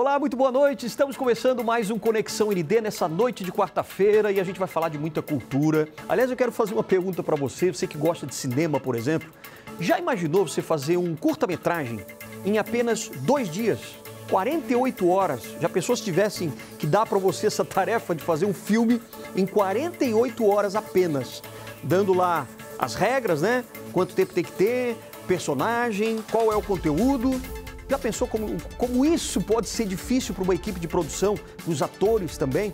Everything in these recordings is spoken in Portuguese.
Olá, muito boa noite. Estamos começando mais um Conexão ND nessa noite de quarta-feira e a gente vai falar de muita cultura. Aliás, eu quero fazer uma pergunta para você que gosta de cinema, por exemplo. Já imaginou você fazer um curta-metragem em apenas 2 dias, 48 horas? Já pensou se tivessem que dar para você essa tarefa de fazer um filme em 48 horas apenas? Dando lá as regras, né? Quanto tempo tem que ter, personagem, qual é o conteúdo? Já pensou como isso pode ser difícil para uma equipe de produção, para os atores também?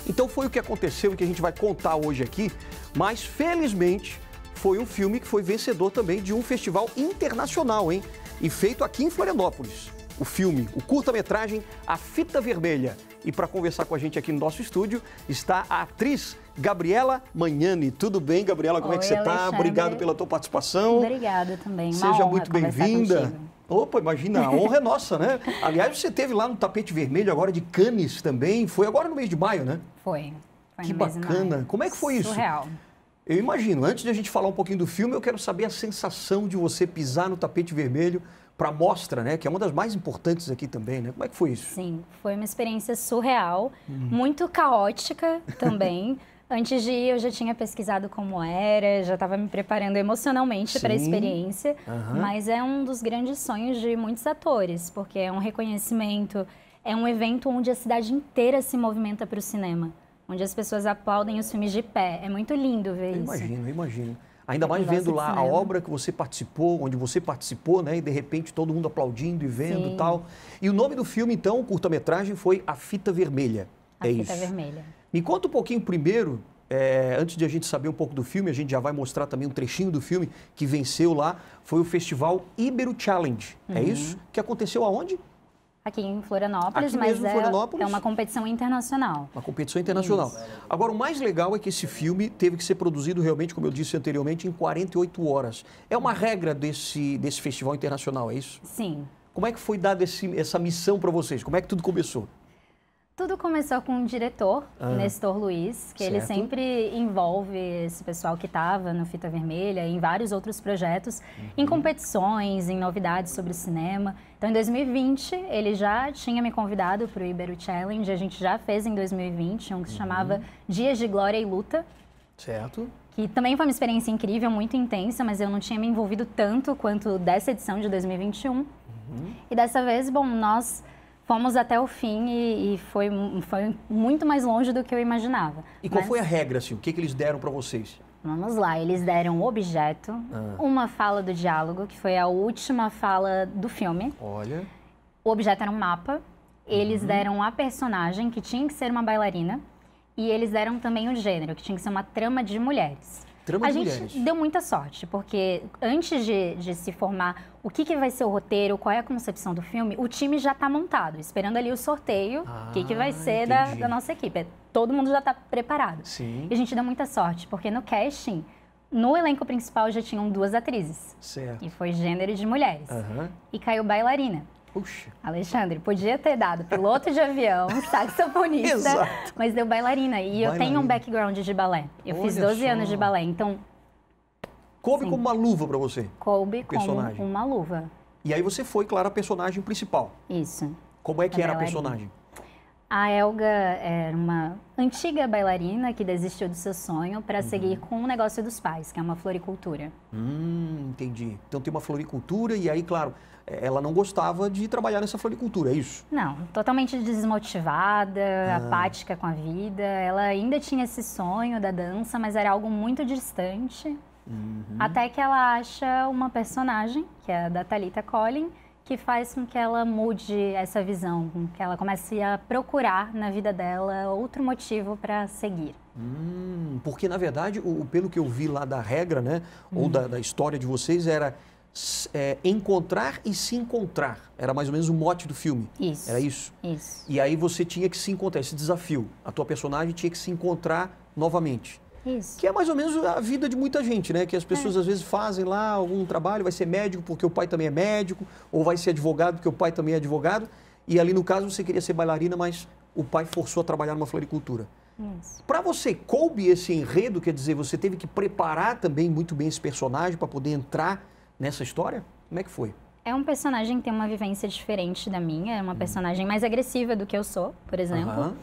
Então foi o que aconteceu e que a gente vai contar hoje aqui, mas felizmente foi um filme que foi vencedor também de um festival internacional, hein? E feito aqui em Florianópolis. O filme, o curta-metragem A Fita Vermelha. E para conversar com a gente aqui no nosso estúdio está a atriz Gabriela Magnani. Tudo bem, Gabriela? Como é que você está? Obrigado pela tua participação. Obrigada também. Seja muito bem-vinda. Opa, imagina, a honra é nossa, né? Aliás, você esteve lá no tapete vermelho agora de Cannes também. Foi agora no mês de maio, né? Foi Que bacana. Como é que foi isso? Surreal. Eu imagino. Antes de a gente falar um pouquinho do filme, eu quero saber a sensação de você pisar no tapete vermelho para a mostra, né? Que é uma das mais importantes aqui também, né? Como é que foi isso? Sim, foi uma experiência surreal, muito caótica também. Antes de ir, eu já tinha pesquisado como era, já estava me preparando emocionalmente para a experiência, mas é um dos grandes sonhos de muitos atores, porque é um reconhecimento, é um evento onde a cidade inteira se movimenta para o cinema, onde as pessoas aplaudem os filmes de pé. É muito lindo ver isso. Eu imagino. Ainda mais vendo lá a obra que você participou, onde você participou, né? E de repente todo mundo aplaudindo e vendo e tal. E o nome do filme, então, o curta-metragem, foi A Fita Vermelha. A Fita Vermelha. Me conta um pouquinho primeiro, antes de a gente saber um pouco do filme, a gente já vai mostrar também um trechinho do filme que venceu lá, foi o Festival Ibero Challenge. É isso? Que aconteceu aonde? Aqui em Florianópolis, aqui mas mesmo, Florianópolis. É uma competição internacional. Uma competição internacional. Isso. Agora, o mais legal é que esse filme teve que ser produzido realmente, como eu disse anteriormente, em 48 horas. É uma regra desse festival internacional, é isso? Sim. Como é que foi dada essa missão para vocês? Como é que tudo começou? Tudo começou com o diretor, Nestor Luiz, que ele sempre envolve esse pessoal que estava no Fita Vermelha e em vários outros projetos, em competições, em novidades sobre o cinema. Então, em 2020, ele já tinha me convidado para o Ibero Challenge, a gente já fez em 2020, um que se chamava Dias de Glória e Luta. Certo. Que também foi uma experiência incrível, muito intensa, mas eu não tinha me envolvido tanto quanto dessa edição de 2021. E dessa vez, bom, nós fomos até o fim e foi muito mais longe do que eu imaginava. E qual foi a regra, assim? O que eles deram para vocês? Vamos lá, eles deram um objeto, uma fala do diálogo, que foi a última fala do filme. Olha. O objeto era um mapa. Eles deram a personagem, que tinha que ser uma bailarina. E eles deram também o gênero, que tinha que ser uma trama de mulheres. A gente deu muita sorte, porque antes de se formar o que vai ser o roteiro, qual é a concepção do filme, o time já está montado, esperando ali o sorteio, o que vai ser da nossa equipe. Todo mundo já está preparado. Sim. E a gente deu muita sorte, porque no casting, no elenco principal já tinham 2 atrizes. Certo. E foi gênero de mulheres. E caiu bailarina. Puxa. Alexandre, podia ter dado piloto de avião, saxofonista, mas deu bailarina. E eu tenho um background de balé. Eu fiz 12 anos de balé, então... Coube como uma luva para você? Coube como uma luva. E aí você foi, claro, a personagem principal. Isso. Como é que era a personagem? A Elga era uma antiga bailarina que desistiu do seu sonho para seguir com o negócio dos pais, que é uma floricultura. Entendi. Então tem uma floricultura e aí, claro, ela não gostava de trabalhar nessa floricultura, é isso? Não, totalmente desmotivada, apática com a vida. Ela ainda tinha esse sonho da dança, mas era algo muito distante. Até que ela acha uma personagem, que é a da Thalita Collin, que faz com que ela mude essa visão, com que ela comece a procurar na vida dela outro motivo para seguir. Porque, na verdade, pelo que eu vi lá da regra, né, ou da história de vocês, era encontrar e se encontrar. Era mais ou menos o mote do filme. Isso. Era isso? Isso. E aí você tinha que se encontrar, esse desafio. A tua personagem tinha que se encontrar novamente. Isso. Que é mais ou menos a vida de muita gente, né? Que as pessoas às vezes fazem lá algum trabalho, vai ser médico porque o pai também é médico, ou vai ser advogado porque o pai também é advogado. E ali no caso você queria ser bailarina, mas o pai forçou a trabalhar numa floricultura. Para você, coube esse enredo, quer dizer, você teve que preparar também muito bem esse personagem para poder entrar nessa história? Como é que foi? É um personagem que tem uma vivência diferente da minha, é uma personagem mais agressiva do que eu sou, por exemplo.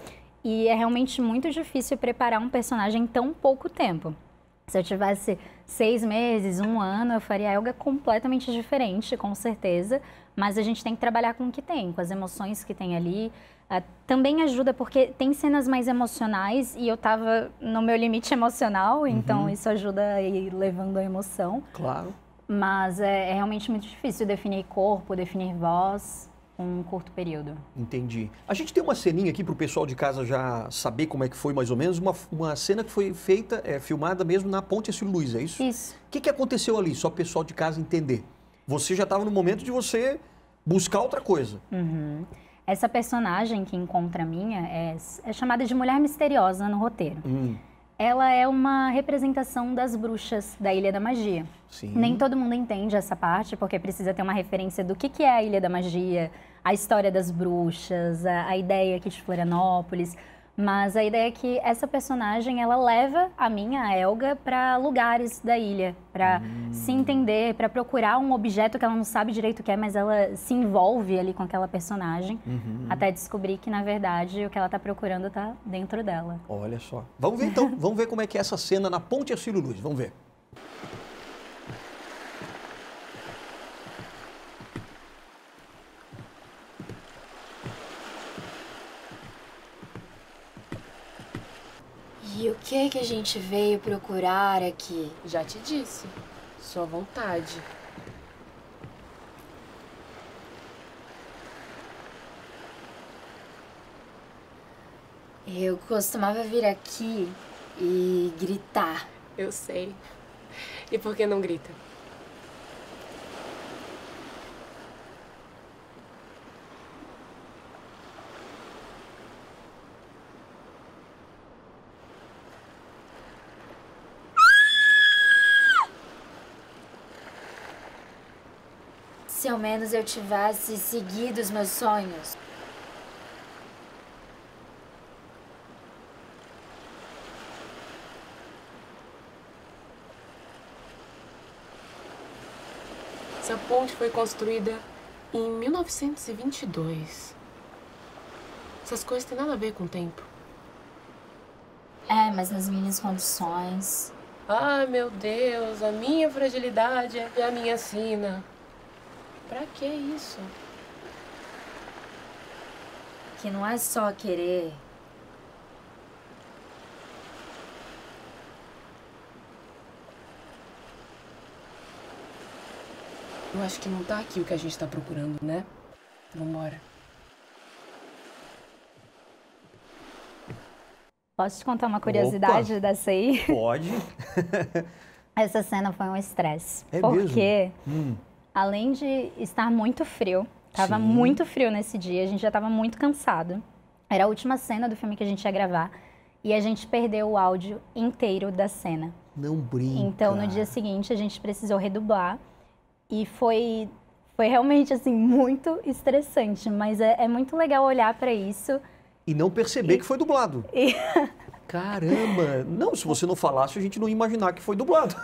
E é realmente muito difícil preparar um personagem em tão pouco tempo. Se eu tivesse 6 meses, 1 ano, eu faria a Helga completamente diferente, com certeza. Mas a gente tem que trabalhar com o que tem, com as emoções que tem ali. Também ajuda porque tem cenas mais emocionais e eu tava no meu limite emocional, então isso ajuda a ir levando a emoção. Claro. Mas é realmente muito difícil definir corpo, definir voz em um curto período. Entendi. A gente tem uma ceninha aqui para o pessoal de casa já saber como é que foi mais ou menos, uma cena que foi feita, filmada mesmo na Ponte Hercílio Luz, é isso? Isso. O que aconteceu ali, só o pessoal de casa entender? Você já estava no momento de você buscar outra coisa. Essa personagem que encontra a minha é chamada de Mulher Misteriosa no roteiro. Ela é uma representação das bruxas da Ilha da Magia. Sim. Nem todo mundo entende essa parte, porque precisa ter uma referência do que é a Ilha da Magia, a história das bruxas, a ideia aqui de Florianópolis. Mas a ideia é que essa personagem, ela leva a minha, a Helga, para lugares da ilha, para se entender, para procurar um objeto que ela não sabe direito o que é, mas ela se envolve ali com aquela personagem, até descobrir que, na verdade, o que ela está procurando está dentro dela. Olha só. Vamos ver então, vamos ver como é que é essa cena na Ponte Hercílio Luz, vamos ver. E o que a gente veio procurar aqui? Já te disse. Sua vontade. Eu costumava vir aqui e gritar. Eu sei. E por que não grita? Se ao menos eu tivesse seguido os meus sonhos. Essa ponte foi construída em 1922. Essas coisas têm nada a ver com o tempo. É, mas nas minhas condições. Ah, meu Deus, a minha fragilidade é a minha sina. Pra que isso? Que não é só querer. Eu acho que não tá aqui o que a gente tá procurando, né? Vambora. Posso te contar uma curiosidade dessa aí? Pode. Essa cena foi um estresse. É porque, mesmo? além de estar muito frio, tava Sim. muito frio nesse dia, a gente já tava muito cansado. Era a última cena do filme que a gente ia gravar e a gente perdeu o áudio inteiro da cena. Não brinca. Então, no dia seguinte, a gente precisou redublar e foi realmente, assim, muito estressante. Mas é muito legal olhar para isso. E não perceber que foi dublado. Caramba! Não, se você não falasse, a gente não ia imaginar que foi dublado.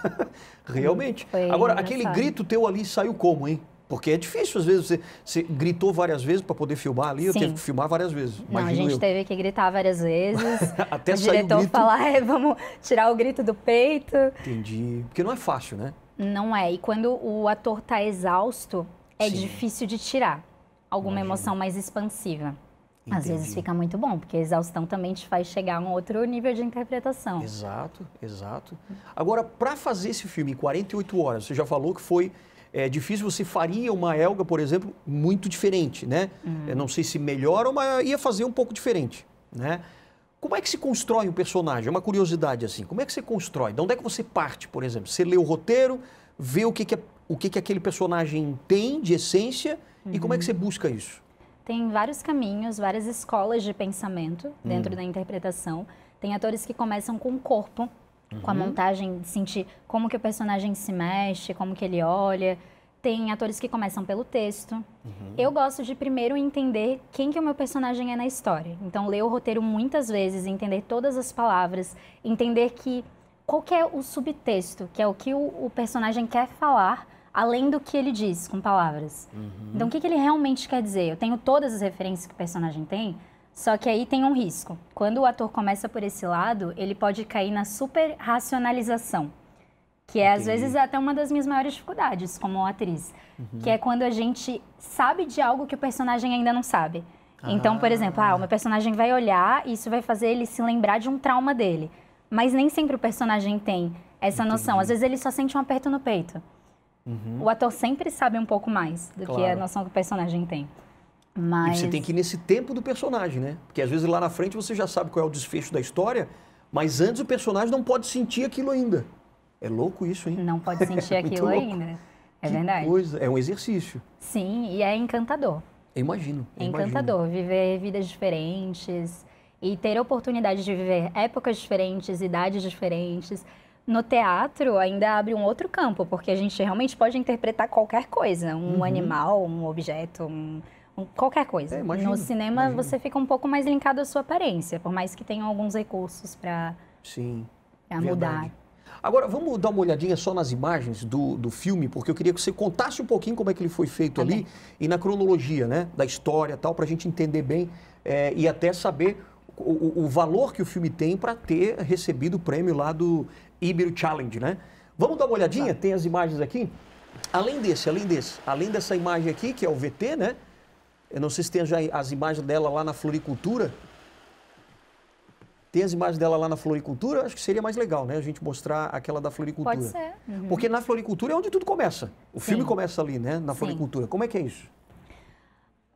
Realmente. Foi Agora, engraçado. aquele grito teu ali saiu como, hein? Porque é difícil, às vezes, você gritou várias vezes para poder filmar ali, eu Sim. teve que filmar várias vezes. Não, a imagino gente eu. teve que gritar várias vezes. Até o sair o diretor grito. falar, vamos tirar o grito do peito. Entendi. Porque não é fácil, né? Não é. E quando o ator tá exausto, é Sim. difícil de tirar alguma Imagino. emoção mais expansiva. Às Entendi. vezes fica muito bom, porque a exaustão também te faz chegar a um outro nível de interpretação. Exato, exato. Agora, para fazer esse filme em 48 horas, você já falou que foi difícil, você faria uma Helga, por exemplo, muito diferente, né? Eu não sei se melhor, mas ia fazer um pouco diferente, né? Como é que se constrói um personagem? É uma curiosidade assim. Como é que você constrói? De onde é que você parte, por exemplo? Você lê o roteiro, vê o que aquele personagem tem de essência e como é que você busca isso? Tem vários caminhos, várias escolas de pensamento dentro da interpretação. Tem atores que começam com o corpo, com a montagem, de sentir como que o personagem se mexe, como que ele olha. Tem atores que começam pelo texto. Eu gosto de primeiro entender quem que o meu personagem é na história. Então, ler o roteiro muitas vezes, entender todas as palavras, entender qual que é o subtexto, que é o que o personagem quer falar além do que ele diz com palavras. Então, o que ele realmente quer dizer? Eu tenho todas as referências que o personagem tem, só que aí tem um risco. Quando o ator começa por esse lado, ele pode cair na super racionalização, que é, às vezes, até uma das minhas maiores dificuldades como atriz, que é quando a gente sabe de algo que o personagem ainda não sabe. Então, por exemplo, o meu personagem vai olhar e isso vai fazer ele se lembrar de um trauma dele. Mas nem sempre o personagem tem essa noção. Às vezes ele só sente um aperto no peito. O ator sempre sabe um pouco mais do que a noção que o personagem tem. Mas... E você tem que ir nesse tempo do personagem, né? Porque às vezes lá na frente você já sabe qual é o desfecho da história, mas antes o personagem não pode sentir aquilo ainda. É louco isso, hein? Não pode sentir aquilo ainda. É verdade. Coisa. É um exercício. Sim, e é encantador. Eu imagino. É encantador viver vidas diferentes e ter a oportunidade de viver épocas diferentes, idades diferentes. No teatro ainda abre um outro campo, porque a gente realmente pode interpretar qualquer coisa, um animal, um objeto, qualquer coisa. No cinema você fica um pouco mais linkado à sua aparência, por mais que tenham alguns recursos para mudar. Agora, vamos dar uma olhadinha só nas imagens do filme, porque eu queria que você contasse um pouquinho como é que ele foi feito ali e na cronologia, né, da história e tal, para a gente entender bem e até saber o valor que o filme tem para ter recebido o prêmio lá do Ibero Challenge, né? Vamos dar uma olhadinha? Tem as imagens aqui? Além dessa imagem aqui, que é o VT, né? Eu não sei se tem já as imagens dela lá na floricultura. Tem as imagens dela lá na floricultura? Acho que seria mais legal, né? A gente mostrar aquela da floricultura. Pode ser. Porque na floricultura é onde tudo começa. O filme começa ali, né? Na floricultura. Como é que é isso?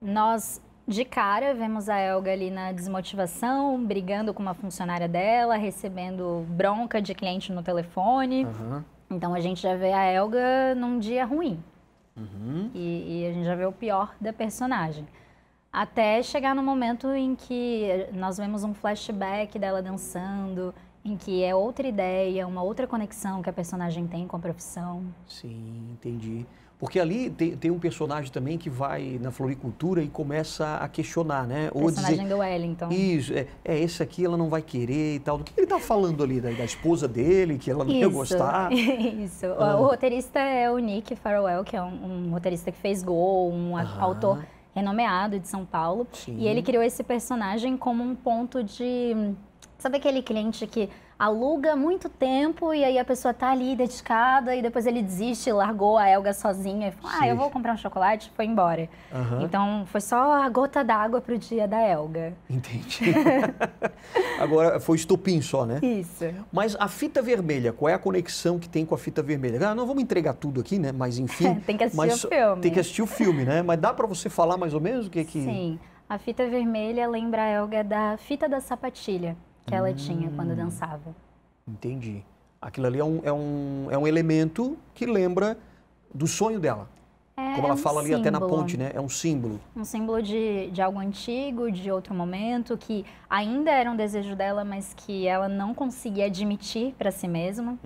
Nós, de cara, vemos a Elga ali na desmotivação, brigando com uma funcionária dela, recebendo bronca de cliente no telefone. Então a gente já vê a Elga num dia ruim. E a gente já vê o pior da personagem. Até chegar no momento em que nós vemos um flashback dela dançando, em que é outra ideia, uma outra conexão que a personagem tem com a profissão. Sim, entendi. Porque ali tem um personagem também que vai na floricultura e começa a questionar, né? O personagem do Wellington. Isso, esse aqui ela não vai querer e tal. Do que ele tá falando ali? Da esposa dele, que ela não ia gostar? Isso. O roteirista é o Nick Farwell, que é um roteirista que fez Gol, um autor renomeado de São Paulo. E ele criou esse personagem como um ponto de... Sabe aquele cliente que aluga muito tempo e aí a pessoa tá ali dedicada e depois ele desiste, largou a Elga sozinha e falou, eu vou comprar um chocolate e foi embora. Então foi só a gota d'água pro dia da Elga. Entendi. Agora foi estopim só, né? Isso. Mas a fita vermelha, qual é a conexão que tem com a fita vermelha? Não vamos entregar tudo aqui, né? Mas enfim... Tem que assistir o filme. Tem que assistir o filme, né? Mas dá para você falar mais ou menos o que é que... Sim. A fita vermelha lembra a Elga da fita da sapatilha que ela tinha quando dançava. Entendi. Aquilo ali é um elemento que lembra do sonho dela. Como ela fala ali até na ponte, né? É um símbolo. Um símbolo de algo antigo, de outro momento, que ainda era um desejo dela, mas que ela não conseguia admitir para si mesma.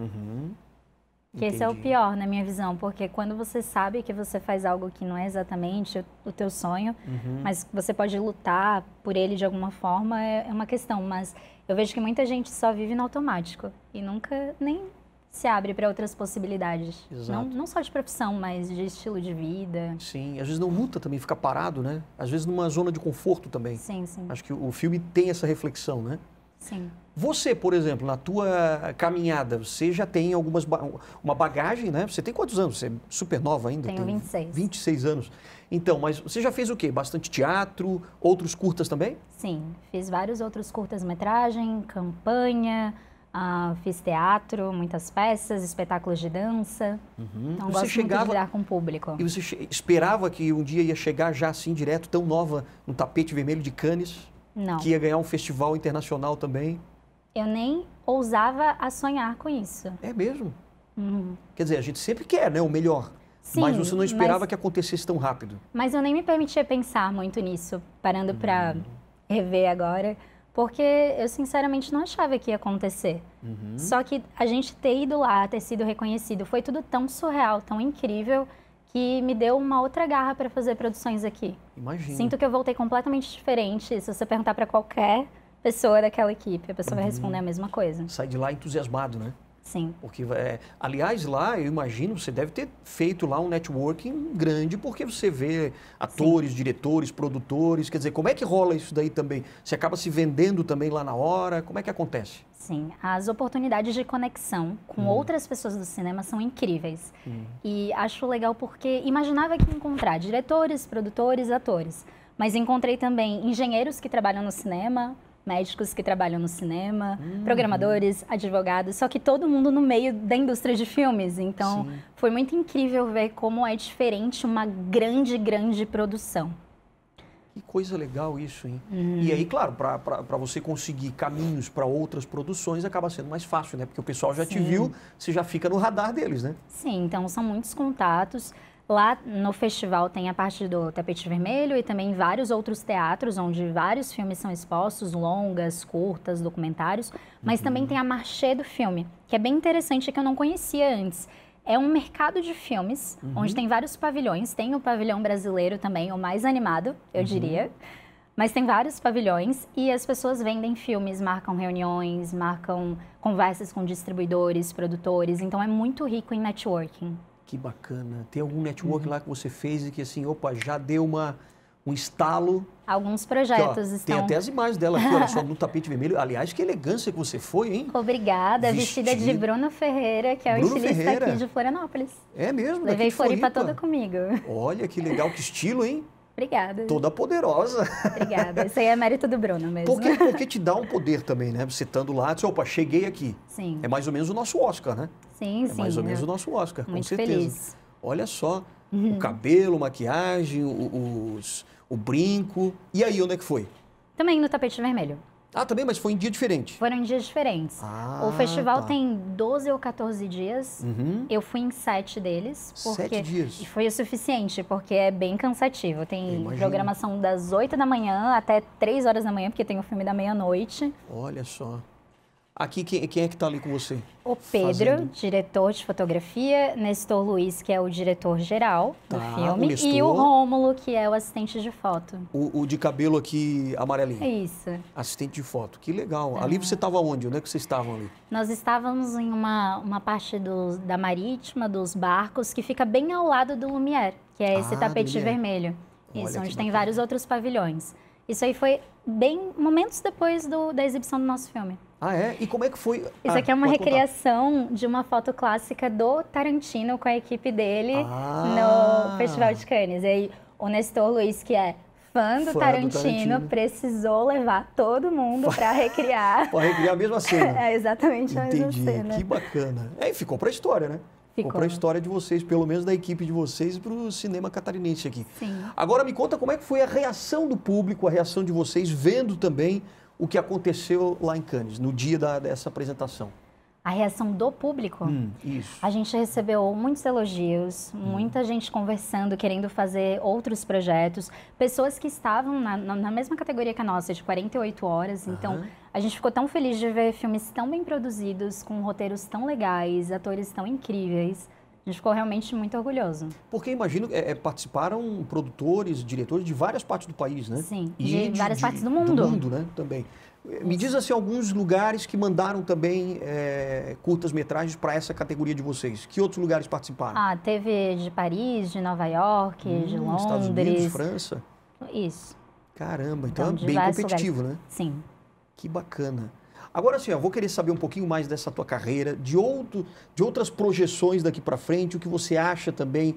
Que esse é o pior, na minha visão, porque quando você sabe que você faz algo que não é exatamente o teu sonho, mas você pode lutar por ele de alguma forma, é uma questão. Mas eu vejo que muita gente só vive no automático e nunca nem se abre para outras possibilidades. Não só de profissão, mas de estilo de vida. Sim, às vezes não luta também, fica parado, né? Às vezes numa zona de conforto também. Sim, sim. Acho que o filme tem essa reflexão, né? Sim. Você, por exemplo, na tua caminhada, você já tem uma bagagem, né? Você tem quantos anos? Você é super nova ainda? Tenho 26. 26 anos. Então, mas você já fez o quê? Bastante teatro, outros curtas também? Sim, fiz vários outros curtas-metragem, campanha, fiz teatro, muitas peças, espetáculos de dança. Então, gosto muito de lidar com o público. E você esperava que um dia ia chegar já assim, direto, tão nova, no tapete vermelho de Cannes? Não. Que ia ganhar um festival internacional também? Eu nem ousava a sonhar com isso. É mesmo? Quer dizer, a gente sempre quer, né, o melhor. Sim, mas você não esperava que acontecesse tão rápido. Mas eu nem me permitia pensar muito nisso, parando para rever agora, porque eu sinceramente não achava que ia acontecer. Só que a gente ter ido lá, ter sido reconhecido, foi tudo tão surreal, tão incrível, que me deu uma outra garra para fazer produções aqui. Imagina. Sinto que eu voltei completamente diferente. Se você perguntar para qualquer pessoa daquela equipe, a pessoa vai responder a mesma coisa. Sai de lá entusiasmado, né? Sim. Porque, aliás, lá, eu imagino, você deve ter feito lá um networking grande, porque você vê atores, Sim. diretores, produtores, quer dizer, como é que rola isso daí também? Você acaba se vendendo também lá na hora? Como é que acontece? Sim, as oportunidades de conexão com outras pessoas do cinema são incríveis. E acho legal porque imaginava que ia encontrar diretores, produtores, atores, mas encontrei também engenheiros que trabalham no cinema, médicos que trabalham no cinema, programadores, advogados, só que todo mundo no meio da indústria de filmes. Então, foi muito incrível ver como é diferente uma grande, grande produção. Que coisa legal isso, hein? E aí, claro, para você conseguir caminhos para outras produções, acaba sendo mais fácil, né? Porque o pessoal já te viu, você já fica no radar deles, né? Sim, então são muitos contatos. Lá no festival tem a parte do Tapete Vermelho e também vários outros teatros, onde vários filmes são expostos, longas, curtas, documentários. Mas também tem a Marché do Filme, que é bem interessante, que eu não conhecia antes. É um mercado de filmes, onde tem vários pavilhões. Tem o pavilhão brasileiro também, o mais animado, eu diria. Mas tem vários pavilhões e as pessoas vendem filmes, marcam reuniões, marcam conversas com distribuidores, produtores. Então é muito rico em networking. Que bacana. Tem algum network lá que você fez e que assim, opa, já deu um estalo? Alguns projetos aqui, ó, estão... Tem até as imagens dela aqui, olha só, no tapete vermelho. Aliás, que elegância que você foi, hein? Obrigada, vestida de Bruno Ferreira, que é o estilista aqui de Florianópolis. É mesmo? Levei Floripa toda comigo. Olha, que legal, que estilo, hein? Obrigada. Toda poderosa. Obrigada. Isso aí é mérito do Bruno mesmo. Porque te dá um poder também, né? Você estando lá, diz, opa, cheguei aqui. Sim. É mais ou menos o nosso Oscar, né? Sim, sim. É mais ou menos o nosso Oscar, muito com certeza. Feliz. Olha só, o cabelo, maquiagem, o brinco. E aí, onde é que foi? Também no Tapete Vermelho. Ah, também, mas foi em dia diferente. Foram em dias diferentes. Ah, o festival tá. tem 12 ou 14 dias. Eu fui em 7 deles. 7 dias? E foi o suficiente, porque é bem cansativo. Tem programação das 8 da manhã até 3 horas da manhã, porque tem o filme da meia-noite. Olha só. Aqui, quem é que está ali com você? O Pedro, diretor de fotografia, Nestor Luiz, que é o diretor-geral do filme, e o Rômulo, que é o assistente de foto. O de cabelo aqui amarelinho. Isso. Assistente de foto, que legal. Ali você estava onde? Onde é que vocês estavam ali? Nós estávamos em uma parte da marítima, dos barcos, que fica bem ao lado do Lumière, que é esse tapete vermelho. Isso, onde tem vários outros pavilhões. Isso aí foi bem momentos depois da exibição do nosso filme. Ah, é? E como é que foi? Isso aqui é uma recriação de uma foto clássica do Tarantino com a equipe dele no Festival de Cannes. E aí, o Nestor Luiz, que é fã do Tarantino, precisou levar todo mundo para recriar. Para recriar a mesma cena. É exatamente a mesma cena. Que bacana. E ficou para a história, né? Ficou para a história de vocês, pelo menos da equipe de vocês, para o cinema catarinense aqui. Sim. Agora me conta como é que foi a reação do público, a reação de vocês, vendo também o que aconteceu lá em Cannes, no dia dessa apresentação. A reação do público? Isso. A gente recebeu muitos elogios, muita gente conversando, querendo fazer outros projetos, pessoas que estavam na mesma categoria que a nossa, de 48 horas. Então, a gente ficou tão feliz de ver filmes tão bem produzidos, com roteiros tão legais, atores tão incríveis. A gente ficou realmente muito orgulhoso. Porque imagino que participaram produtores, diretores de várias partes do país, né? Sim, de várias partes do mundo. Do mundo, né? Também. Me diz assim, alguns lugares que mandaram também curtas-metragens para essa categoria de vocês. Que outros lugares participaram? Ah, teve de Paris, de Nova York, de Londres. Estados Unidos, França? Isso. Caramba, então é bem competitivo, lugares. Né? Sim. Que bacana. Agora, assim, eu vou querer saber um pouquinho mais dessa tua carreira, de outras projeções daqui para frente, o que você acha também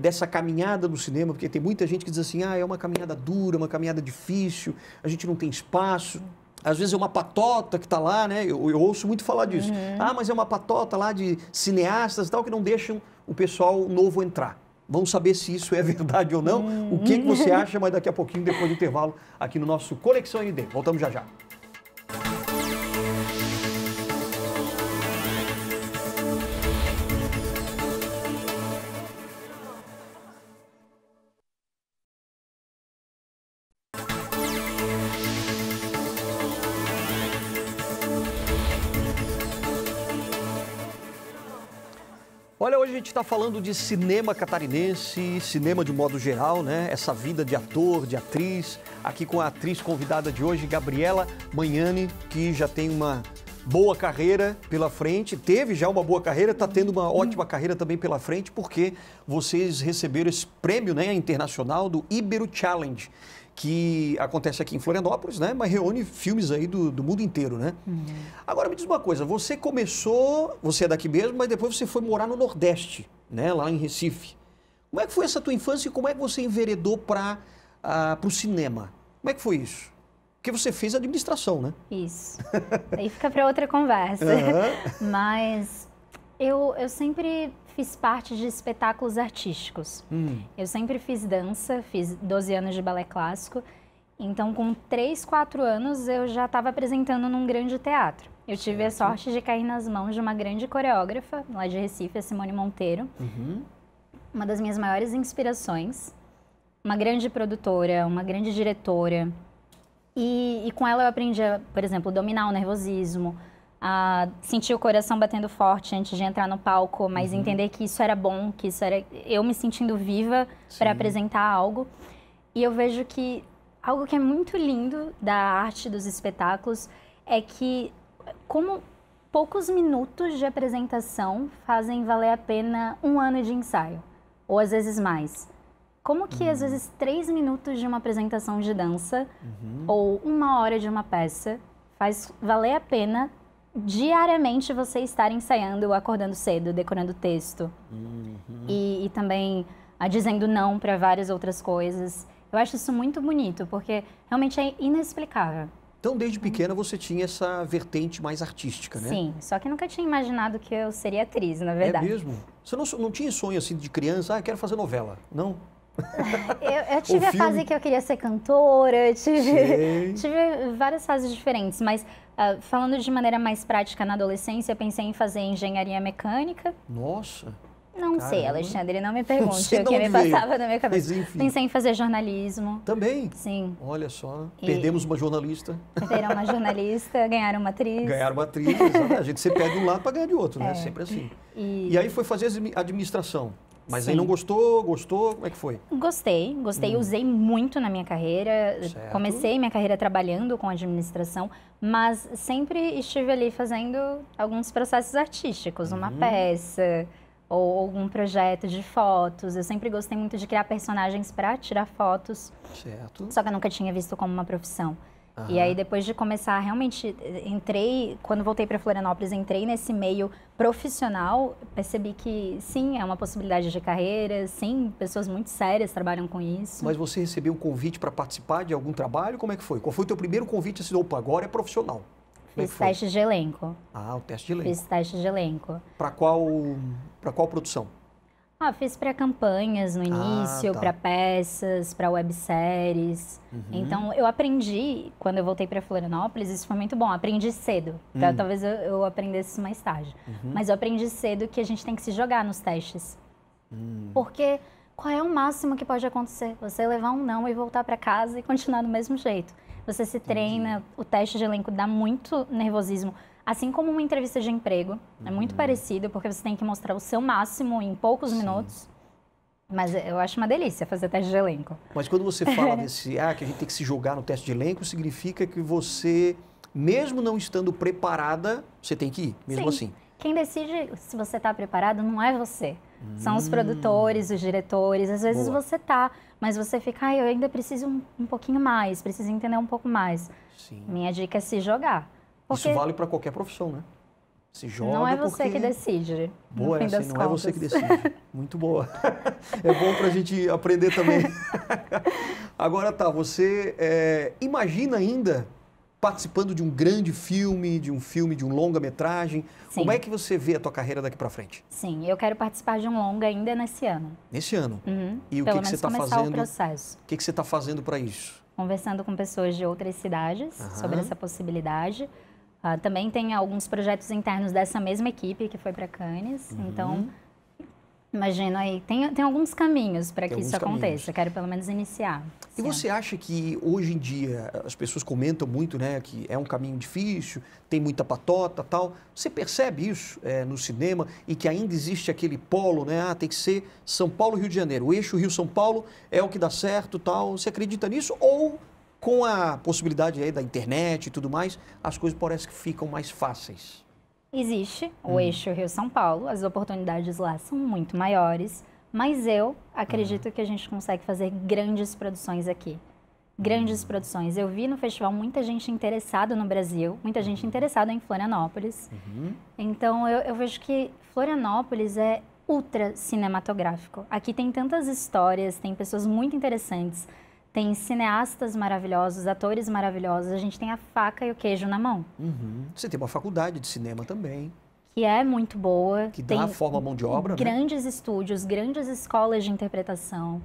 dessa caminhada do cinema, porque tem muita gente que diz assim, é uma caminhada dura, uma caminhada difícil, a gente não tem espaço. Às vezes é uma patota que está lá, né? Eu ouço muito falar disso. Mas é uma patota lá de cineastas e tal que não deixam o pessoal novo entrar. Vamos saber se isso é verdade ou não. O que você acha, mas daqui a pouquinho, depois do intervalo, aqui no nosso Conexão ND. Voltamos já já. Olha, hoje a gente está falando de cinema catarinense, cinema de modo geral, né? Essa vida de ator, de atriz, aqui com a atriz convidada de hoje, Gabriela Magnani, que já tem uma boa carreira pela frente, teve já uma boa carreira, está tendo uma ótima carreira também pela frente, porque vocês receberam esse prêmio, né, internacional do Ibero Challenge, que acontece aqui em Florianópolis, né, mas reúne filmes aí do mundo inteiro, né? Agora me diz uma coisa, você começou, você é daqui mesmo, mas depois você foi morar no Nordeste, né, lá em Recife. Como é que foi essa tua infância e como é que você enveredou para o cinema? Como é que foi isso? Porque você fez administração, né? Isso. Aí fica para outra conversa. Mas eu sempre fiz parte de espetáculos artísticos. Eu sempre fiz dança, fiz 12 anos de balé clássico. Então, com 3, 4 anos, eu já estava apresentando num grande teatro. Eu tive a sorte de cair nas mãos de uma grande coreógrafa, lá de Recife, a Simone Monteiro. Uma das minhas maiores inspirações. Uma grande produtora, uma grande diretora. E com ela eu aprendi a, por exemplo, dominar o nervosismo, a sentir o coração batendo forte antes de entrar no palco, mas entender que isso era bom, que isso era eu me sentindo viva para apresentar algo. E eu vejo que algo que é muito lindo da arte dos espetáculos é que, como poucos minutos de apresentação fazem valer a pena um ano de ensaio, ou às vezes mais. Como que, às vezes, 3 minutos de uma apresentação de dança ou 1 hora de uma peça faz valer a pena diariamente você estar ensaiando, acordando cedo, decorando texto e também dizendo não para várias outras coisas. Eu acho isso muito bonito, porque realmente é inexplicável. Então, desde pequena, você tinha essa vertente mais artística, né? Sim, só que nunca tinha imaginado que eu seria atriz, na verdade. É mesmo? Você não tinha sonho, assim, de criança? quero fazer novela, não? Eu tive a fase que eu queria ser cantora, tive várias fases diferentes, mas falando de maneira mais prática, na adolescência eu pensei em fazer engenharia mecânica. Nossa! Não sei, Alexandre, não me pergunte sei o que me passava na minha cabeça. Mas, enfim. Pensei em fazer jornalismo. Também? Sim. Olha só, perdemos uma jornalista. Perderam uma jornalista, ganharam uma atriz. Ganharam uma atriz, exatamente. A gente sempre perde de um lado para ganhar de outro, né? Sempre assim. E aí foi fazer administração. Mas aí não gostou? Como é que foi? Gostei, usei muito na minha carreira. Certo. Comecei minha carreira trabalhando com administração, mas sempre estive ali fazendo alguns processos artísticos, uma peça ou algum projeto de fotos. Eu sempre gostei muito de criar personagens para tirar fotos. Certo. Só que eu nunca tinha visto como uma profissão. E aí, depois de começar, realmente, quando voltei para Florianópolis, entrei nesse meio profissional, percebi que, sim, é uma possibilidade de carreira, sim, pessoas muito sérias trabalham com isso. Mas você recebeu um convite para participar de algum trabalho? Como é que foi? Qual foi o teu primeiro convite? Assim, opa, agora é profissional. Fiz teste de elenco. O teste de elenco. Fiz teste de elenco. Para qual produção? Fiz para campanhas no início, para peças, para webséries. Então, eu aprendi, quando eu voltei para Florianópolis, isso foi muito bom. Aprendi cedo. Talvez eu aprendesse mais tarde. Mas eu aprendi cedo que a gente tem que se jogar nos testes. Porque qual é o máximo que pode acontecer? Você levar um não e voltar para casa e continuar do mesmo jeito. Você se treina, o teste de elenco dá muito nervosismo. Assim como uma entrevista de emprego, é muito parecido, porque você tem que mostrar o seu máximo em poucos minutos. Mas eu acho uma delícia fazer teste de elenco. Mas quando você fala desse, que a gente tem que se jogar no teste de elenco, significa que você, mesmo não estando preparada, você tem que ir, mesmo assim. Quem decide se você está preparado não é você. São os produtores, os diretores. Às vezes você está, mas você fica, eu ainda preciso um pouquinho mais, preciso entender um pouco mais. Sim. Minha dica é se jogar. Porque isso vale para qualquer profissão, né? Se joga. Não é você que decide. Boa, essa não é você que decide. Muito boa. É bom para a gente aprender também. Agora você imagina ainda participando de um grande filme, de um longa-metragem. Sim. Como é que você vê a tua carreira daqui para frente? Sim, eu quero participar de um longa ainda nesse ano. Nesse ano? E o Pelo que você está menos fazendo? começar o processo. O que você está fazendo para isso? Conversando com pessoas de outras cidades sobre essa possibilidade. Também tem alguns projetos internos dessa mesma equipe que foi para Cannes. Então, imagino aí, tem alguns caminhos para que isso aconteça. Quero pelo menos iniciar. E você acha que hoje em dia as pessoas comentam muito, né, que é um caminho difícil, tem muita patota, tal. Você percebe isso no cinema e que ainda existe aquele polo, né? Tem que ser São Paulo, Rio de Janeiro. O eixo Rio-São Paulo é o que dá certo, tal. Você acredita nisso ou com a possibilidade aí da internet e tudo mais, as coisas parecem que ficam mais fáceis. Existe o eixo Rio-São Paulo, as oportunidades lá são muito maiores, mas eu acredito que a gente consegue fazer grandes produções aqui. Grandes produções. Eu vi no festival muita gente interessada no Brasil, muita gente interessada em Florianópolis. Então, eu vejo que Florianópolis é ultra cinematográfico. Aqui tem tantas histórias, tem pessoas muito interessantes, tem cineastas maravilhosos, atores maravilhosos. A gente tem a faca e o queijo na mão. Você tem uma faculdade de cinema também. Que é muito boa. Que dá forma à mão de obra, né? Grandes estúdios, grandes escolas de interpretação.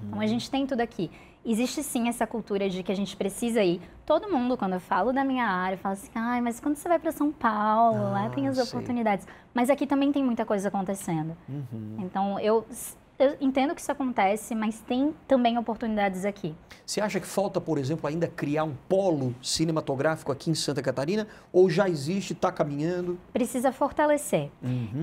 Então, a gente tem tudo aqui. Existe sim essa cultura de que a gente precisa ir. Todo mundo, quando eu falo da minha área, fala assim, ai, mas quando você vai para São Paulo, lá tem as oportunidades. Mas aqui também tem muita coisa acontecendo. Então, eu entendo que isso acontece, mas tem também oportunidades aqui. Você acha que falta, por exemplo, ainda criar um polo cinematográfico aqui em Santa Catarina? Ou já existe, está caminhando? Precisa fortalecer.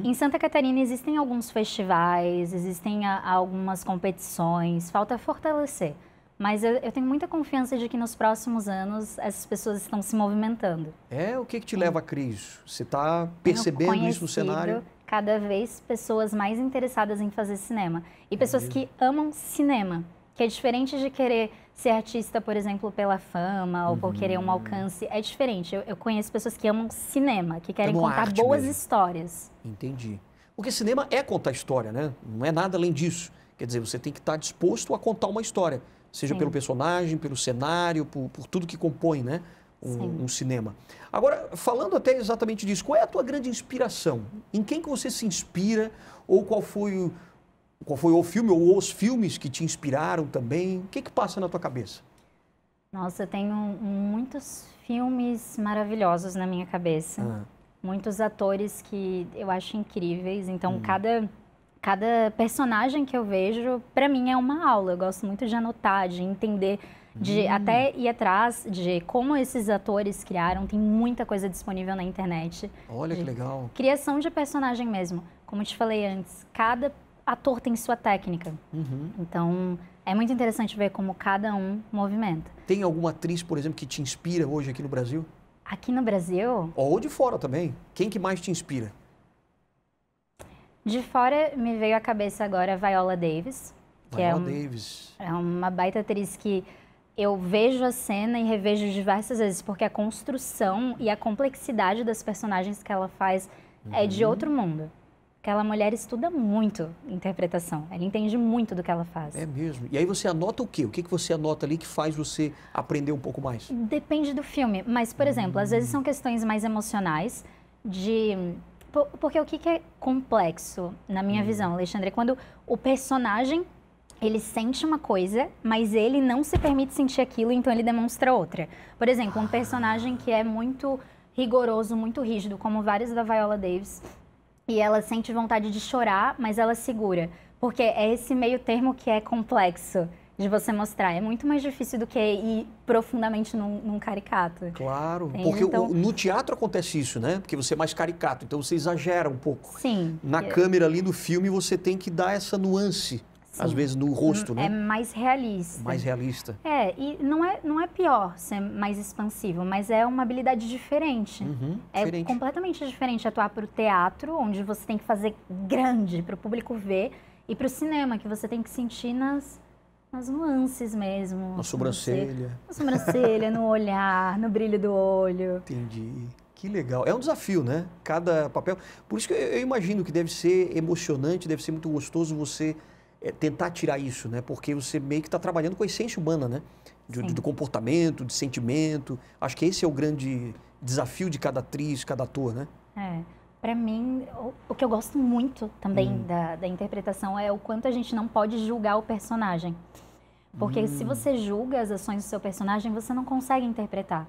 Em Santa Catarina existem alguns festivais, existem algumas competições, falta fortalecer. Mas eu tenho muita confiança de que nos próximos anos essas pessoas estão se movimentando. O que te leva a crer isso? Você está percebendo isso no cenário? Cada vez pessoas mais interessadas em fazer cinema. E pessoas que amam cinema, que é diferente de querer ser artista, por exemplo, pela fama ou por querer um alcance. É diferente. Eu conheço pessoas que amam cinema, que querem contar boas histórias. Entendi. Porque cinema é contar história, né? Não é nada além disso. Quer dizer, você tem que estar disposto a contar uma história. Seja pelo personagem, pelo cenário, por tudo que compõe, né? Um cinema. Agora, falando até exatamente disso, qual é a tua grande inspiração? Em quem que você se inspira? Ou qual foi o filme ou os filmes que te inspiraram também? O que passa na tua cabeça? Nossa, eu tenho muitos filmes maravilhosos na minha cabeça. Muitos atores que eu acho incríveis. Então, cada personagem que eu vejo, para mim, é uma aula. Eu gosto muito de anotar, de entender, de até ir atrás de como esses atores criaram. Tem muita coisa disponível na internet. Olha que legal. Criação de personagem mesmo. Como eu te falei antes, cada ator tem sua técnica. Então, é muito interessante ver como cada um movimenta. Tem alguma atriz, por exemplo, que te inspira hoje aqui no Brasil? Aqui no Brasil? Ou de fora também. Quem que mais te inspira? De fora, me veio à cabeça agora a Viola Davis. Viola Davis. É uma baita atriz que eu vejo a cena e revejo diversas vezes, porque a construção e a complexidade das personagens que ela faz é de outro mundo. Aquela mulher estuda muito interpretação, ela entende muito do que ela faz. É mesmo. E aí você anota o quê? O que você anota ali que faz você aprender um pouco mais? Depende do filme, mas, por exemplo, às vezes são questões mais emocionais, porque o que é complexo, na minha visão, Alexandre, é quando o personagem, ele sente uma coisa, mas ele não se permite sentir aquilo, então ele demonstra outra. Por exemplo, um personagem que é muito rigoroso, muito rígido, como vários da Viola Davis, e ela sente vontade de chorar, mas ela segura. Porque é esse meio termo que é complexo de você mostrar. É muito mais difícil do que ir profundamente num caricato. Claro, porque então, no teatro acontece isso, né? Porque você é mais caricato, então você exagera um pouco. Sim. Na câmera ali no filme você tem que dar essa nuance. Sim. Às vezes no rosto, né? É mais realista. Mais realista. E não é pior ser mais expansivo, mas é uma habilidade diferente. Diferente. Completamente diferente atuar para o teatro, onde você tem que fazer grande para o público ver, e para o cinema, que você tem que sentir nas nuances mesmo. Na sobrancelha. Na sobrancelha, no olhar, no brilho do olho. Entendi. Que legal. É um desafio, né? Cada papel. Por isso que eu imagino que deve ser emocionante, deve ser muito gostoso você tentar tirar isso, né? Porque você meio que está trabalhando com a essência humana, né? Do comportamento, de sentimento. Acho que esse é o grande desafio de cada atriz, cada ator, né? Para mim, o que eu gosto muito também da interpretação é o quanto a gente não pode julgar o personagem. Porque se você julga as ações do seu personagem, você não consegue interpretar.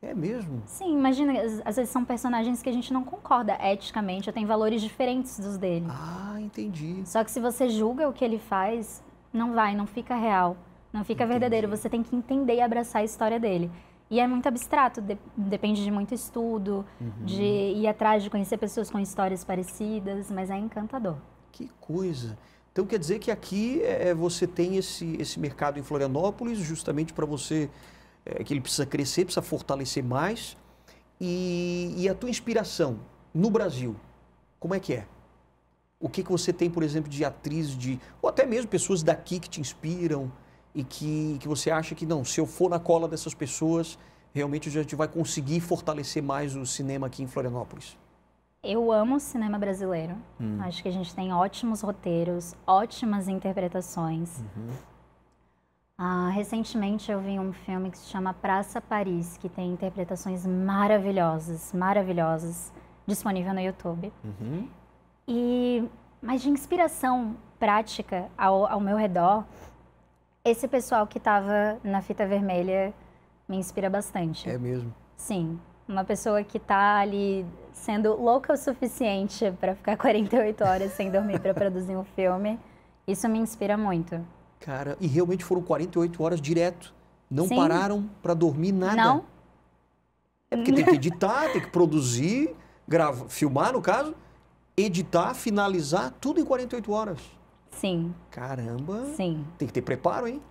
É mesmo? Sim, imagina, às vezes são personagens que a gente não concorda eticamente, ou tem valores diferentes dos dele. Ah, entendi. Só que se você julga o que ele faz, não fica real, não fica verdadeiro. Você tem que entender e abraçar a história dele. E é muito abstrato, depende de muito estudo, de ir atrás de conhecer pessoas com histórias parecidas, mas é encantador. Que coisa! Então quer dizer que aqui você tem esse mercado em Florianópolis justamente para você, que ele precisa crescer, precisa fortalecer mais. E a tua inspiração no Brasil, como é que é? O que você tem, por exemplo, de atriz, ou até mesmo pessoas daqui que te inspiram e que você acha que, não, se eu for na cola dessas pessoas, realmente a gente vai conseguir fortalecer mais o cinema aqui em Florianópolis? Eu amo o cinema brasileiro. Acho que a gente tem ótimos roteiros, ótimas interpretações. Recentemente eu vi um filme que se chama Praça Paris, que tem interpretações maravilhosas, maravilhosas, disponível no YouTube. Mas de inspiração prática ao meu redor, esse pessoal que estava na fita vermelha me inspira bastante. É mesmo? Sim. Uma pessoa que está ali sendo louca o suficiente para ficar 48 horas sem dormir para produzir um filme, isso me inspira muito. Cara, e realmente foram 48 horas direto. Não Sim. pararam para dormir nada? Não. É porque tem que editar, tem que produzir, filmar no caso, editar, finalizar, tudo em 48 horas. Sim. Caramba. Sim. Tem que ter preparo, hein?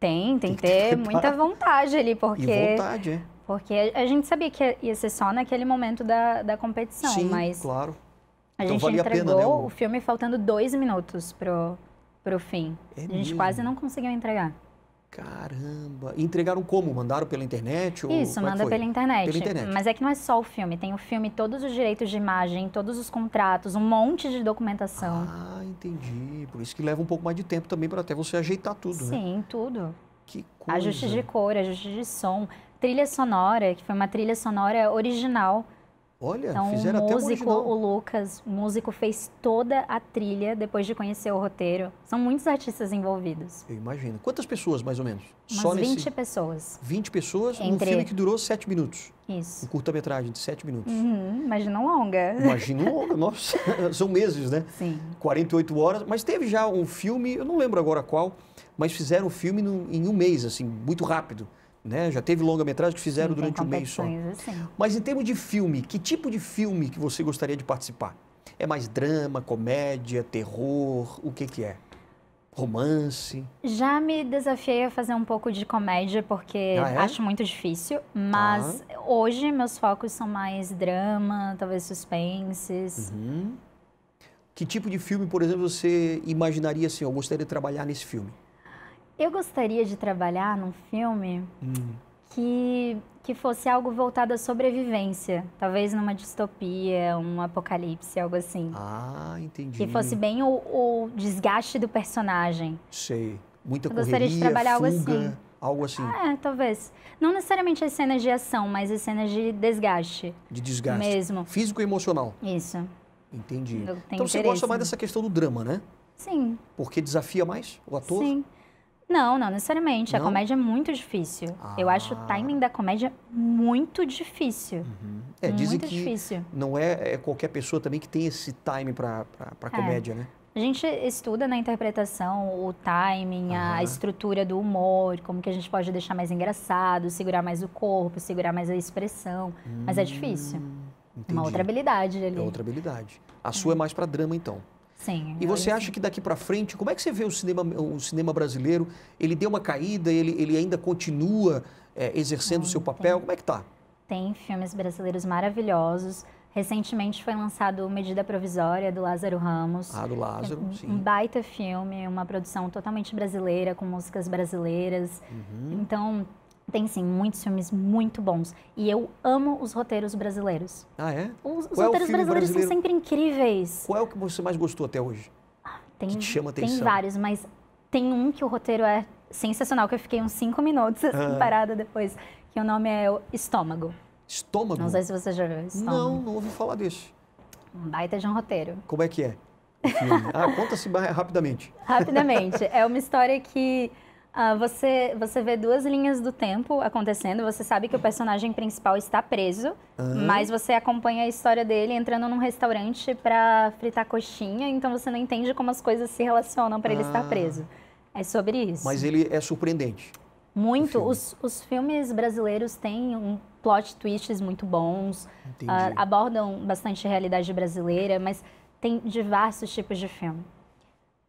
Tem que ter muita vontade ali, porque... E vontade, é. Porque a gente sabia que ia ser só naquele momento da competição, Sim, mas claro. a Então gente valia a entregou pena, né, o filme faltando 2 minutos pro fim. É A gente mesmo? quase não conseguiu entregar. Caramba. E entregaram como? Mandaram pela internet? Ou Isso, como é que manda foi? pela internet. Pela internet. Mas é que não é só o filme. Tem o filme, todos os direitos de imagem, todos os contratos, um monte de documentação. Ah, entendi. Por isso que leva um pouco mais de tempo também para até você ajeitar tudo, né? Sim, tudo. Que coisa. Ajustes de cor, ajustes de som, trilha sonora, que foi uma trilha sonora original. Olha, Então, fizeram o até um músico, original. o Lucas, o músico fez toda a trilha depois de conhecer o roteiro. São muitos artistas envolvidos. Eu imagino. Quantas pessoas, mais ou menos? Umas 20 pessoas. 20 pessoas num Entre- filme que durou 7 minutos. Isso. Um curta-metragem de 7 minutos. Imagina um longa. Imagina, nossa, são meses, né? Sim. 48 horas. Mas teve já um filme, eu não lembro agora qual, mas fizeram o filme em um mês, assim, muito rápido. Né? Já teve longa-metragem que fizeram Sim, tem durante um mês só. competições assim. Mas em termos de filme, que tipo de filme que você gostaria de participar? É mais drama, comédia, terror? O que é? Romance? Já me desafiei a fazer um pouco de comédia, porque Ah, é? acho muito difícil. Mas hoje meus focos são mais drama, talvez suspenses. Que tipo de filme, por exemplo, você imaginaria assim, eu gostaria de trabalhar nesse filme? Eu gostaria de trabalhar num filme que fosse algo voltado à sobrevivência. Talvez numa distopia, um apocalipse, algo assim. Ah, entendi. Que fosse bem o desgaste do personagem. Sei. Muita Eu correria, gostaria de trabalhar algo fuga, assim. algo assim, Talvez. Não necessariamente as cenas de ação, mas as cenas de desgaste. de desgaste. Mesmo. Físico e emocional. Isso. Entendi. Eu tenho Então você interesse, gosta mais né? dessa questão do drama, né? Sim, Porque desafia mais o ator? sim. Não necessariamente. A Não? comédia é muito difícil. Eu acho o timing da comédia muito difícil. Dizem Muito que difícil. não é qualquer pessoa também que tem esse time para comédia, né? A gente estuda na interpretação o timing, a estrutura do humor, como que a gente pode deixar mais engraçado, segurar mais o corpo, segurar mais a expressão. Mas é difícil. Entendi. Uma outra habilidade ali. É outra habilidade. A sua é mais para drama, então. Sim. E você acha que daqui para frente, como é que você vê o cinema brasileiro? Ele deu uma caída, ele ainda continua exercendo o seu papel? Como é que tá? Tem filmes brasileiros maravilhosos. Recentemente foi lançado Medida Provisória, do Lázaro Ramos. Ah, do Lázaro, Um sim. baita filme, uma produção totalmente brasileira, com músicas brasileiras. Então, tem sim, muitos filmes muito bons. E eu amo os roteiros brasileiros. Ah, é? Os Qual é o roteiros filme brasileiros são brasileiro? sempre incríveis. Qual é o que você mais gostou até hoje? Tem, que te chama tem atenção? vários, mas tem um que o roteiro é sensacional, que eu fiquei uns 5 minutos assim, parada depois, que o nome é Estômago. Estômago? Não sei se você já viu Estômago. Não ouvi falar desse. Um baita de um roteiro. Como é que é o filme? Conta-se rapidamente. Rapidamente, é uma história que você vê 2 linhas do tempo acontecendo, você sabe que o personagem principal está preso, mas você acompanha a história dele entrando num restaurante para fritar coxinha, então você não entende como as coisas se relacionam para ele estar preso. É sobre isso. Mas ele é surpreendente. Muito. filme. Os filmes brasileiros têm um plot twists muito bons, Entendi. abordam bastante realidade brasileira, mas tem diversos tipos de filme.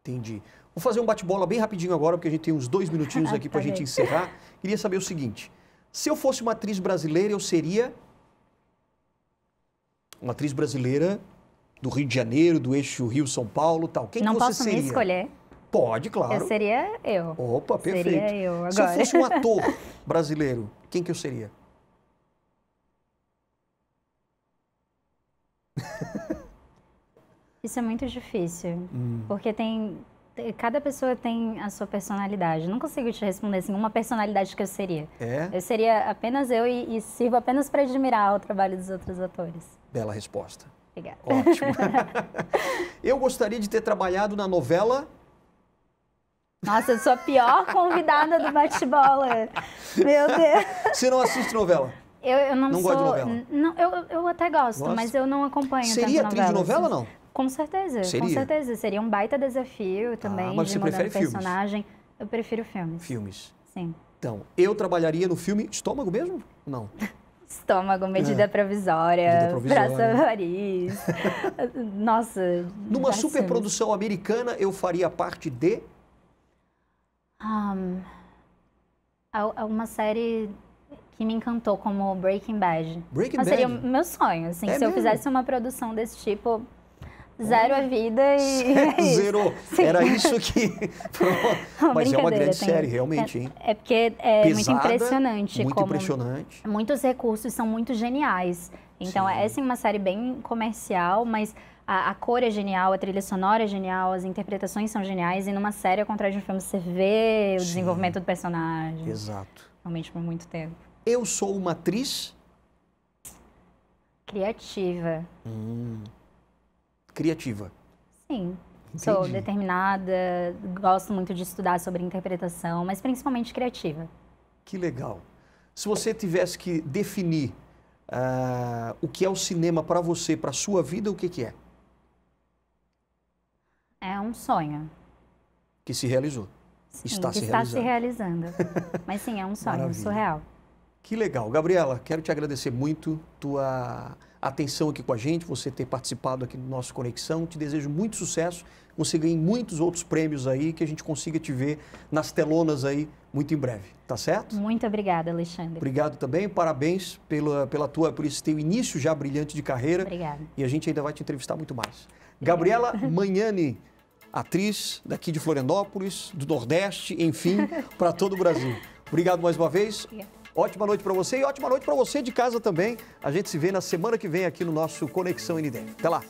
Entendi. Vou fazer um bate-bola bem rapidinho agora, porque a gente tem uns 2 minutinhos aqui pra gente encerrar. Queria saber o seguinte, se eu fosse uma atriz brasileira, eu seria uma atriz brasileira do Rio de Janeiro, do eixo Rio-São Paulo, tal. Quem Não que você posso seria? me escolher? Pode, claro. Eu seria eu. Opa, perfeito. Seria eu agora. Se eu fosse um ator brasileiro, quem que eu seria? Isso é muito difícil, porque cada pessoa tem a sua personalidade. Não consigo te responder assim, uma personalidade que eu seria. É? Eu seria apenas eu e sirvo apenas para admirar o trabalho dos outros atores. Bela resposta. Obrigada. Ótimo. Eu gostaria de ter trabalhado na novela... Nossa, eu sou a pior convidada do bate-bola. Meu Deus. Você não assiste novela? Eu não Não sou... gosta de novela? Não, eu até gosto, Gosta? mas eu não acompanho Seria tanto atriz de novelas. novela ou não? Com certeza, Seria? com certeza. Seria um baita desafio também mas de você mudar prefere o personagem. Eu prefiro filmes. Filmes. Sim. Então, eu trabalharia no filme Estômago mesmo? Não. Estômago, medida provisória, Medida provisória. Praça Paris. Nossa. Numa vários superprodução americana, eu faria parte de... Uma série que me encantou como Breaking Bad. Breaking Mas seria o Bad? meu sonho, assim. É Se eu mesmo? fizesse uma produção desse tipo, zero a vida e... é isso. Zerou. Sim. Era isso que... Mas é uma Brincadeira, grande tem- série, realmente, hein? É porque é muito Pesada, impressionante. muito como impressionante. Muitos recursos são muito geniais. Então, Sim. essa é uma série bem comercial, mas a cor é genial, a trilha sonora é genial, as interpretações são geniais. E numa série, ao contrário de um filme, você vê o Sim. desenvolvimento do personagem. Exato. Realmente por muito tempo. Eu sou uma atriz Criativa. criativa. Sim. Sou Entendi. determinada, gosto muito de estudar sobre interpretação, mas principalmente criativa. Que legal. Se você tivesse que definir o que é o cinema para você, para a sua vida, o que que é? É um sonho. Que se realizou. Sim, Está que se está se realizando. realizando. Mas sim, é um sonho, Maravilha. surreal. Que legal. Gabriela, quero te agradecer muito tua atenção aqui com a gente, você ter participado aqui do nosso Conexão. Te desejo muito sucesso, que você ganhe muitos outros prêmios aí, que a gente consiga te ver nas telonas aí muito em breve. Tá certo? Muito obrigada, Alexandre. Obrigado também, parabéns por esse teu início já brilhante de carreira. Obrigada. E a gente ainda vai te entrevistar muito mais. Gabriela Magnani, atriz daqui de Florianópolis, do Nordeste, enfim, para todo o Brasil. Obrigado mais uma vez. Obrigada. Ótima noite para você e ótima noite para você de casa também. A gente se vê na semana que vem aqui no nosso Conexão ND. Até lá.